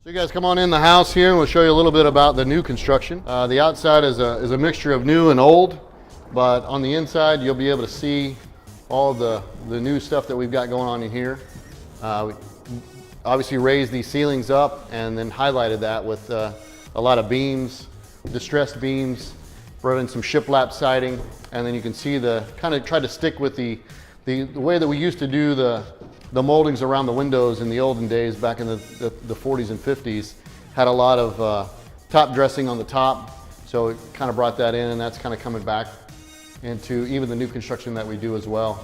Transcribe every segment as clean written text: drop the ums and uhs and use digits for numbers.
So you guys come on in the house here and we'll show you a little bit about the new construction. The outside is a mixture of new and old, but on the inside you'll be able to see all the new stuff that we've got going on in here. We obviously raised these ceilings up and then highlighted that with a lot of beams, distressed beams, brought in some shiplap siding, and then you can see kind of tried to stick with the way that we used to do the moldings around the windows in the olden days back in the 40s and 50s. Had a lot of top dressing on the top, so it kind of brought that in, and that's kind of coming back into even the new construction that we do as well.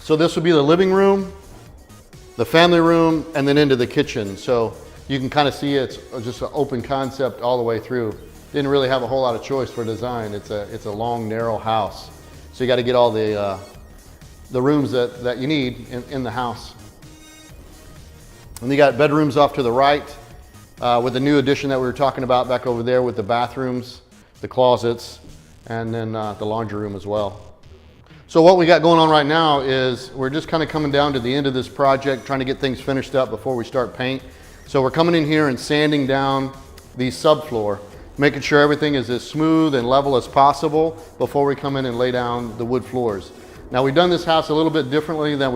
So this would be the living room, the family room, and then into the kitchen. So you can kind of see it's just an open concept all the way through. Didn't really have a whole lot of choice for design. It's a long, narrow house. So you got to get all the rooms that you need in the house. And you got bedrooms off to the right with the new addition that we were talking about back over there with the bathrooms, the closets, and then the laundry room as well. So what we got going on right now is we're just kind of coming down to the end of this project, trying to get things finished up before we start paint. So we're coming in here and sanding down the subfloor, making sure everything is as smooth and level as possible before we come in and lay down the wood floors. Now we've done this house a little bit differently than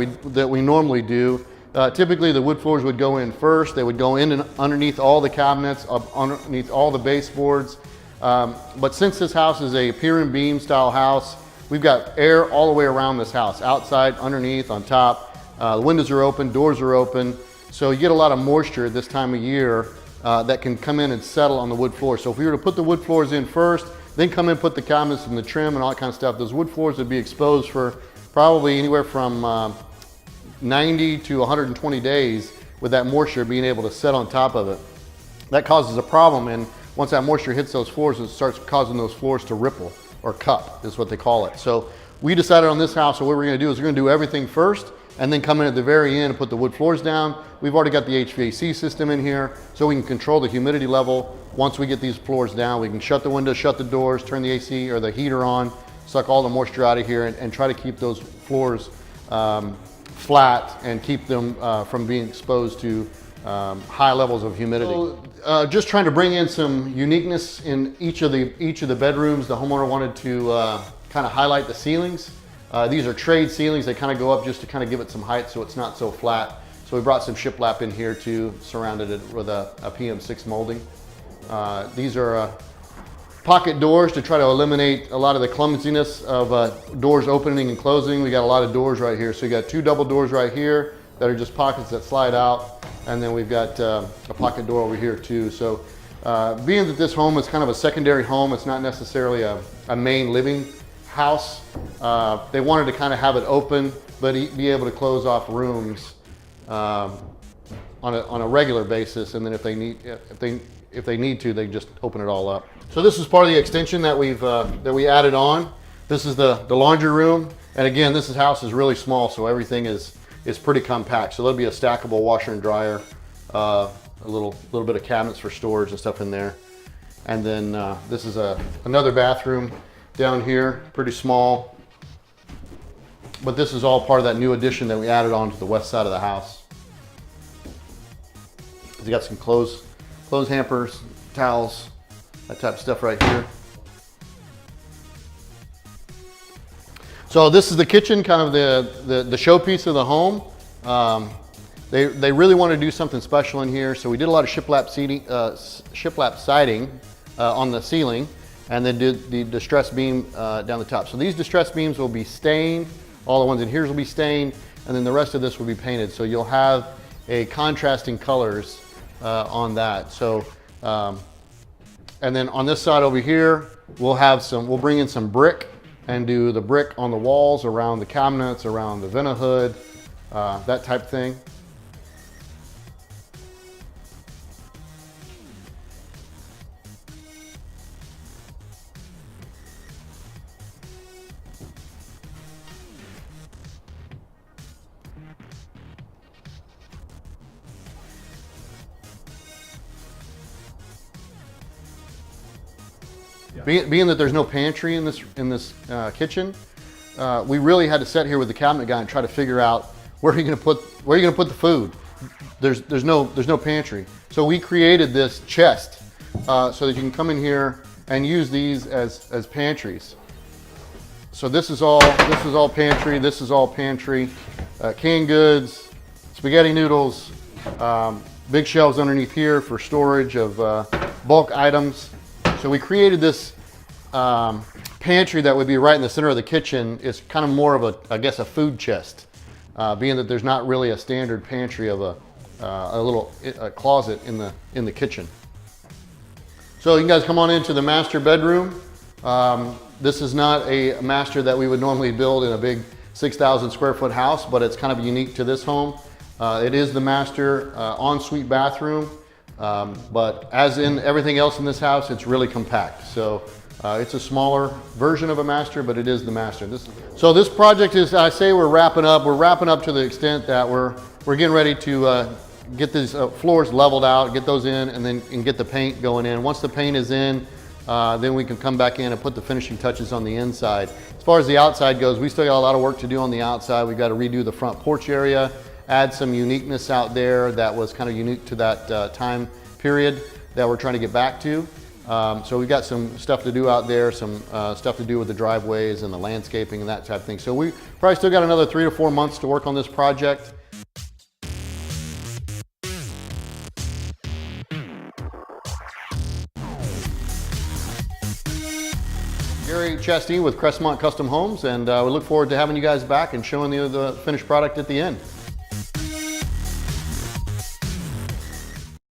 we normally do. Typically the wood floors would go in first. They would go in and underneath all the cabinets, underneath all the baseboards. But since this house is a pier and beam style house, we've got air all the way around this house, outside, underneath, on top. The windows are open, doors are open. So you get a lot of moisture this time of year that can come in and settle on the wood floor. So if we were to put the wood floors in first, then come in and put the cabinets and the trim and all that kind of stuff, those wood floors would be exposed for probably anywhere from 90 to 120 days with that moisture being able to set on top of it. That causes a problem, and once that moisture hits those floors, it starts causing those floors to ripple, or cup is what they call it. So we decided on this house, so what we're gonna do is we're gonna do everything first and then come in at the very end and put the wood floors down. We've already got the HVAC system in here so we can control the humidity level. Once we get these floors down, we can shut the windows, shut the doors, turn the AC or the heater on, suck all the moisture out of here, and try to keep those floors flat and keep them from being exposed to high levels of humidity. So, just trying to bring in some uniqueness in each of the bedrooms. The homeowner wanted to kind of highlight the ceilings. These are trade ceilings. They kind of go up just to kind of give it some height so it's not so flat. So we brought some shiplap in here too, surrounded it with a PM6 molding. These are pocket doors to try to eliminate a lot of the clumsiness of doors opening and closing. We got a lot of doors right here. So you got two double doors right here that are just pockets that slide out. And then we've got a pocket door over here too. So being that this home is kind of a secondary home, it's not necessarily a main living house. They wanted to kind of have it open, but be able to close off rooms on a regular basis. And then if they need to, they just open it all up. So this is part of the extension that we added on. This is the laundry room. And again, this house is really small, so everything is pretty compact. So there'll be a stackable washer and dryer, a little bit of cabinets for storage and stuff in there. And then this is another bathroom down here, pretty small. But this is all part of that new addition that we added on to the west side of the house. You got some clothes hampers, towels, that type of stuff right here. So this is the kitchen, kind of the showpiece of the home. They really want to do something special in here, so we did a lot of shiplap siding on the ceiling, and then did the distress beam down the top. So these distress beams will be stained. All the ones in here will be stained, and then the rest of this will be painted. So you'll have a contrasting colors on that. So, and then on this side over here, we'll bring in some brick and do the brick on the walls, around the cabinets, around the vent hood, that type thing. Being that there's no pantry in this kitchen, we really had to sit here with the cabinet guy and try to figure out where are you going to put the food. there's no pantry. So we created this chest so that you can come in here and use these as pantries. So this is all pantry. This is all pantry. Canned goods, spaghetti noodles, big shelves underneath here for storage of bulk items. So we created this pantry that would be right in the center of the kitchen. It's kind of more of a, I guess, a food chest, being that there's not really a standard pantry of a little closet in the kitchen. So you guys come on into the master bedroom. This is not a master that we would normally build in a big 6,000 square foot house, but it's kind of unique to this home. It is the master ensuite bathroom, but as in everything else in this house, it's really compact. So it's a smaller version of a master, but it is the master. So this project is, I say we're wrapping up. We're wrapping up to the extent that we're getting ready to get these floors leveled out, get those in, and get the paint going in. Once the paint is in, then we can come back in and put the finishing touches on the inside. As far as the outside goes, we still got a lot of work to do on the outside. We've got to redo the front porch area, add some uniqueness out there that was kind of unique to that time period that we're trying to get back to. So we've got some stuff to do out there, some stuff to do with the driveways and the landscaping and that type of thing. So we probably still got another 3 to 4 months to work on this project. Gary Chasteen with Crestmont Custom Homes, and we look forward to having you guys back and showing you the finished product at the end.